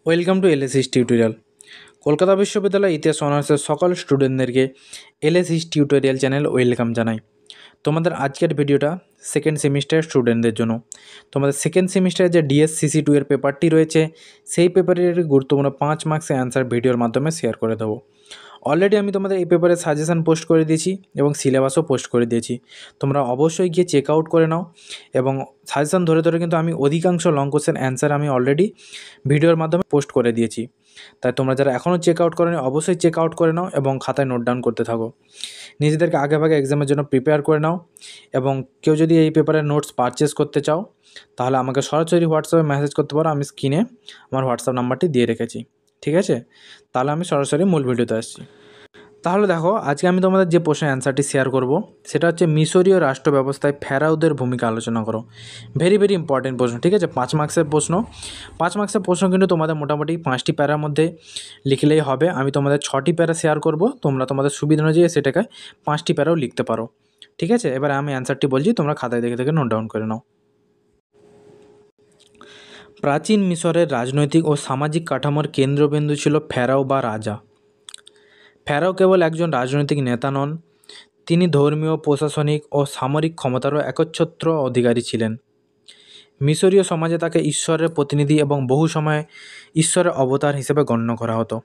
Welcome to এলএসিস tutorial. Kolkata বিশ্ববিদ্যালয় ইতিহাস অনার্সের সকল স্টুডেন্টদেরকে এলএসিস টিউটোরিয়াল চ্যানেল ওয়েলকাম জানাই। তোমাদের আজকের ভিডিওটা সেকেন্ড সেমিস্টার স্টুডেন্টদের জন্য। তোমাদের সেকেন্ড সেমিস্টারে যে ডিএসসিসি2 এর পেপারটি রয়েছে, সেই পেপারের গুরুত্বপূর্ণ 5 মার্কসের অ্যান্সার ভিডিওর মাধ্যমে শেয়ার করে দেবো। অলরেডি আমি তোমাদের এই পেপারের সাজেশান পোস্ট করে দিয়েছি এবং সিলেবাসও পোস্ট করে দিয়েছি। তোমরা অবশ্যই গিয়ে চেক আউট করে নাও এবং সাজেশান ধরে ধরে কিন্তু আমি অধিকাংশ লং কোশ্চেন অ্যান্সার আমি অলরেডি ভিডিওর মাধ্যমে পোস্ট করে দিয়েছি। তাই তোমরা যারা এখনও চেক আউট করোনি অবশ্যই চেক আউট করে নাও এবং খাতায় নোট ডাউন করতে থাকো। নিজেদেরকে আগেভাগে এক্সামের জন্য প্রিপেয়ার করে নাও এবং কেউ যদি এই পেপারের নোটস পারচেস করতে চাও তাহলে আমাকে সরাসরি হোয়াটসঅ্যাপে মেসেজ করতে পারো। আমি স্ক্রিনে আমার হোয়াটসঅ্যাপ নাম্বারটি দিয়ে রেখেছি, ঠিক আছে? তাহলে আমি সরাসরি মূল ভিডিওতে আসছি। তাহলে দেখো, আজকে আমি তোমাদের যে প্রশ্নের অ্যান্সারটি শেয়ার করব সেটা হচ্ছে মিশরীয় রাষ্ট্র ব্যবস্থায় ফেরাওদের ভূমিকা আলোচনা করো। ভেরি ভেরি ইম্পর্টেন্ট প্রশ্ন, ঠিক আছে? 5 মার্কসের প্রশ্ন। 5 মার্কসের প্রশ্ন কিন্তু তোমাদের মোটামুটি 5টি প্যারার মধ্যে লিখলেই হবে। আমি তোমাদের 6টি প্যারা শেয়ার করব, তোমরা তোমাদের সুবিধা অনুযায়ী সেটাকে 5টি প্যারাও লিখতে পারো, ঠিক আছে? এবার আমি অ্যান্সারটি বলছি, তোমরা খাতায় দেখে দেখে নোট ডাউন করে নাও। প্রাচীন মিশরের রাজনৈতিক ও সামাজিক কাঠামোর কেন্দ্রবিন্দু ছিল ফেরাও বা রাজা। ফেরাও কেবল একজন রাজনৈতিক নেতা নন, তিনি ধর্মীয়, প্রশাসনিক ও সামরিক ক্ষমতারও একচ্ছত্র অধিকারী ছিলেন। মিশরীয় সমাজে তাকে ঈশ্বরের প্রতিনিধি এবং বহু সময় ঈশ্বরের অবতার হিসেবে গণ্য করা হতো।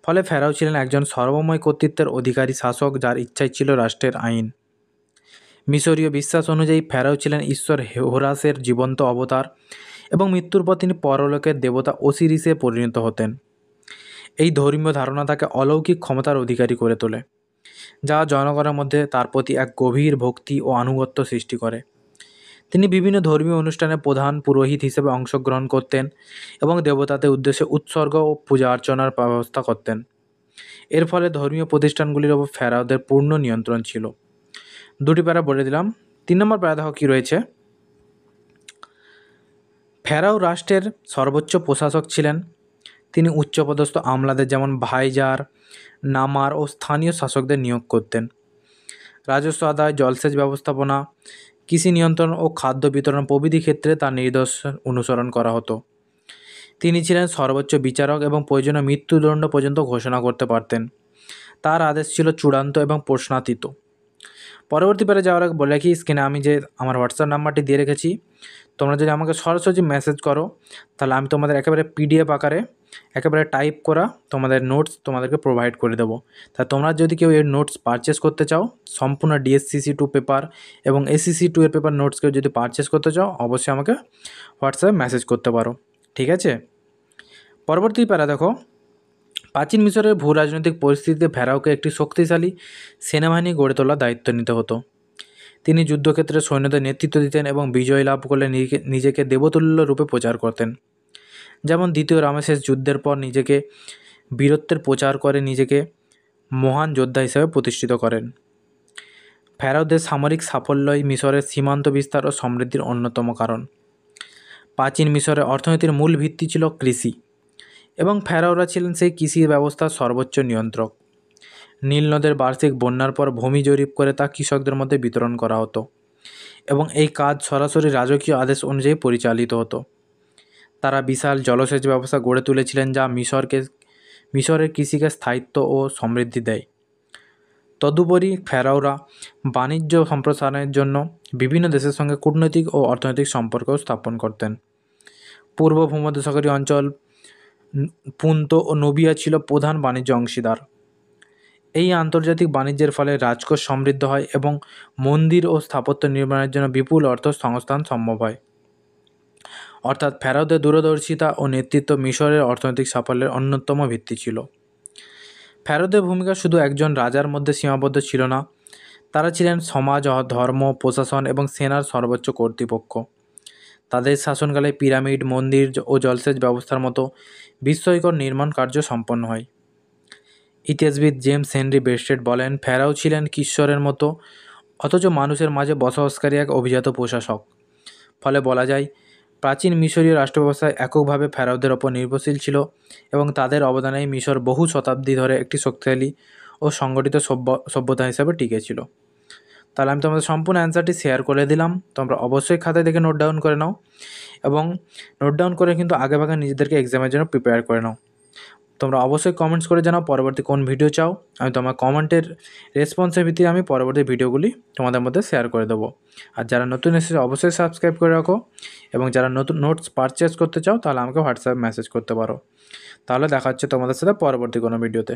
ফলে ফেরাও ছিলেন একজন সর্বময় কর্তৃত্বের অধিকারী শাসক, যার ইচ্ছাই ছিল রাষ্ট্রের আইন। মিশরীয় বিশ্বাস অনুযায়ী ফেরাও ছিলেন ঈশ্বর হোরাসের জীবন্ত অবতার এবং মৃত্যুর পর তিনি পরলোকের দেবতা ওসিরিসে পরিণত হতেন। এই ধর্মীয় ধারণা তাকে অলৌকিক ক্ষমতার অধিকারী করে তোলে, যা জনগণের মধ্যে তার প্রতি এক গভীর ভক্তি ও আনুগত্য সৃষ্টি করে। তিনি বিভিন্ন ধর্মীয় অনুষ্ঠানে প্রধান পুরোহিত হিসেবে অংশগ্রহণ করতেন এবং দেবতাদের উদ্দেশ্যে উৎসর্গ ও পূজা অর্চনার ব্যবস্থা করতেন। এর ফলে ধর্মীয় প্রতিষ্ঠানগুলির ওপর ফেরাওদের পূর্ণ নিয়ন্ত্রণ ছিল। 2টি প্যারা বলে দিলাম। 3 নম্বর প্যারা দেখো কী রয়েছে। ফেরাও রাষ্ট্রের সর্বোচ্চ প্রশাসক ছিলেন। তিনি উচ্চপদস্থ আমলাদের যেমন ভাইজার, নামার ও স্থানীয় শাসকদের নিয়োগ করতেন। রাজস্ব আদায়, জলসেচ ব্যবস্থাপনা, কৃষি নিয়ন্ত্রণ ও খাদ্য বিতরণ প্রভৃতি ক্ষেত্রে তার নির্দেশ অনুসরণ করা হতো। তিনি ছিলেন সর্বোচ্চ বিচারক এবং প্রয়োজনীয় মৃত্যুদণ্ড পর্যন্ত ঘোষণা করতে পারতেন। তার আদেশ ছিল চূড়ান্ত এবং প্রশ্নাতীত। পরবর্তী পেরে যাওয়ার আগে বলে রাখি, স্ক্রিনে আমি যে আমার হোয়াটসঅ্যাপ নাম্বারটি দিয়ে রেখেছি, তোমরা যদি আমাকে সরাসরি মেসেজ করো তাহলে আমি তোমাদের একেবারে পিডিএফ আকারে একেবারে টাইপ করা তোমাদের নোটস তোমাদেরকে প্রোভাইড করে দেবো। তা তোমরা যদি কেউ এর নোটস পারচেস করতে চাও, সম্পূর্ণ ডিএসসিসি2 পেপার এবং এসিসি2 এর পেপার নোটস কেউ যদি পারচেস করতে চাও, অবশ্যই আমাকে হোয়াটসঅ্যাপে মেসেজ করতে পারো, ঠিক আছে? পরবর্তী প্যারা দেখো। প্রাচীন মিশরের ভূ রাজনৈতিক পরিস্থিতিতে ফেরাওকে একটি শক্তিশালী সেনাবাহিনী গড়ে তোলার দায়িত্ব নিতে হতো। তিনি যুদ্ধক্ষেত্রে সৈন্যদের নেতৃত্ব দিতেন এবং বিজয় লাভ করলে নিজেকে দেবতুল্য রূপে প্রচার করতেন। যেমন দ্বিতীয় রামেসেস যুদ্ধের পর নিজেকে বীরত্বের প্রচার করে নিজেকে মহান যোদ্ধা হিসেবে প্রতিষ্ঠিত করেন। ফেরাওদের সামরিক সাফল্যই মিশরের সীমান্ত বিস্তার ও সমৃদ্ধির অন্যতম কারণ। প্রাচীন মিশরের অর্থনীতির মূল ভিত্তি ছিল কৃষি এবং ফেরাওরা ছিলেন সেই কৃষি ব্যবস্থার সর্বোচ্চ নিয়ন্ত্রক। নীল নদের বার্ষিক বন্যার পর ভূমি জরিপ করে তা কৃষকদের মধ্যে বিতরণ করা হতো এবং এই কাজ সরাসরি রাজকীয় আদেশ অনুযায়ী পরিচালিত হতো। তারা বিশাল জলসেচ ব্যবস্থা গড়ে তুলেছিলেন, যা মিশরের কৃষিকে স্থায়িত্ব ও সমৃদ্ধি দেয়। তদুপরি ফেরাওরা বাণিজ্য সম্প্রসারণের জন্য বিভিন্ন দেশের সঙ্গে কূটনৈতিক ও অর্থনৈতিক সম্পর্কও স্থাপন করতেন। পূর্ব ভূমধ্যসাগরীয় অঞ্চল, পুন্ত ও নুবিয়া ছিল প্রধান বাণিজ্য অংশীদার। এই আন্তর্জাতিক বাণিজ্যের ফলে রাজকোষ সমৃদ্ধ হয় এবং মন্দির ও স্থাপত্য নির্মাণের জন্য বিপুল অর্থ সংস্থান সম্ভব হয়। অর্থাৎ ফেরাওদের দূরদর্শিতা ও নেতৃত্ব মিশরের অর্থনৈতিক সাফল্যের অন্যতম ভিত্তি ছিল। ফেরাওদের ভূমিকা শুধু একজন রাজার মধ্যে সীমাবদ্ধ ছিল না, তারা ছিলেন সমাজ, ধর্ম, প্রশাসন এবং সেনার সর্বোচ্চ কর্তৃপক্ষ। তাদের শাসনকালে পিরামিড, মন্দির ও জলসেচ ব্যবস্থার মতো বিস্ময়কর নির্মাণ কার্য সম্পন্ন হয়। ইতিহাসবিদ জেমস হেনরি বেস্টেড বলেন, ফেরাও ছিলেন ঈশ্বরের মতো অথচ মানুষের মাঝে বসবাসকারী এক অভিজাত প্রশাসক। ফলে বলা যায়, প্রাচীন মিশরীয় রাষ্ট্রব্যবস্থায় এককভাবে ফেরাওদের ওপর নির্ভরশীল ছিল এবং তাদের অবদানেই মিশর বহু শতাব্দী ধরে একটি শক্তিশালী ও সংগঠিত সভ্যতা হিসাবে টিকে ছিল। তাহলে আমি তোমাদের সম্পূর্ণ অ্যান্সারটি শেয়ার করে দিলাম। তোমরা অবশ্যই খাতায় দেখে নোট ডাউন করে নাও এবং নোট ডাউন করে কিন্তু আগেভাগে নিজেদেরকে এক্সামের জন্য প্রিপেয়ার করে নাও। তোমরা অবশ্যই কমেন্টস করে জানাও পরবর্তী কোন ভিডিও চাও। আমি তোমার কমেন্টের রেসপন্সের ভিত্তিতে আমি পরবর্তী ভিডিওগুলি তোমাদের মধ্যে শেয়ার করে দেবো। আর যারা নতুন এসেছে অবশ্যই সাবস্ক্রাইব করে রাখো এবং যারা নতুন নোটস পারচেস করতে চাও তাহলে আমাকে হোয়াটসঅ্যাপে মেসেজ করতে পারো। তাহলে দেখা হচ্ছে তোমাদের সাথে পরবর্তী কোনো ভিডিওতে।